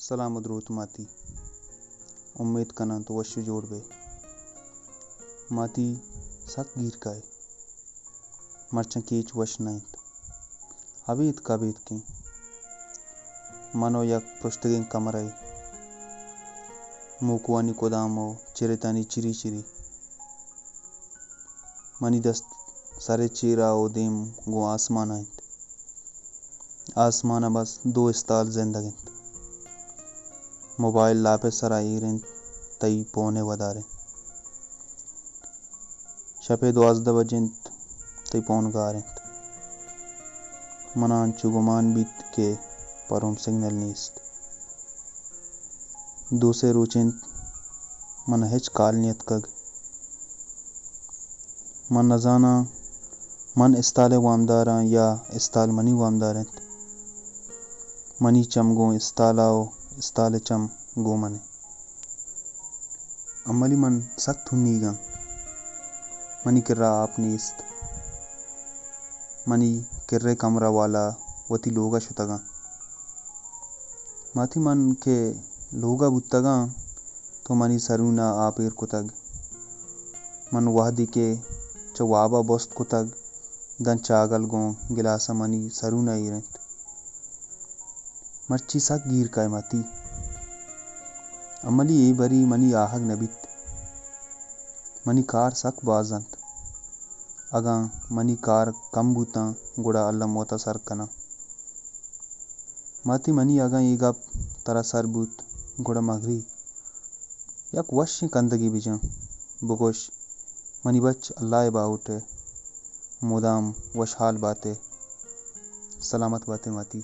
सलाम द्रूत माती उम्मीद कना तो वश्य जोड़ बे माती सक गिर काय मरचा कीच वश नाइत अबीत कबीत की मनो यक पुस्तकें कमराई मुकुआनी कोदामो चिरेतानी चिरी चिरी मनी दस्त सारे चीरा ओ दीम गो आसमान आइत आसमाना बस दो इस्ताल जिंदगी मोबाइल लापे सराइरें तई पोने वदारे शपे द्वाजदा बजेंत तई पोन गारें मनान चुगुमान बीत के परोम सिग्नल नीस्त दूसरे रुचिंत मन हेच कालनियत कग मन नजाना मन इस्ताले वामदारा या इस्ताल मनी वामदारें मनी चम गो इस्तालाओ इस्ताले चम गो मने अमली मन सख्त हुन्नीगा मनी किर्रा आप नीस्त मनी किर्रे कमरा वाला वती लोगा शुतगा माथी मन के लोगा बुत्तगा तो मनी सरूना आपेर कुतग मन वाहदी के चवाबा बोस्त कुतग दन चागल गो गिलासा मनी सरूना इरेंत मर्ची सक गिर काय माती अमली ए बरी मनी आहग नबित मनी कार सक बाजंत अगा मनी कार कम बूता गुड़ा अल्लाह मोता सर कना माती मनी अगा ईगप तरा सर बूत गुड़ा मगरी यक वश कंदगी बिजा बुगोश मनी बच अल्लाह बाउटे मुदाम वश हाल बाते सलामत बाते माती।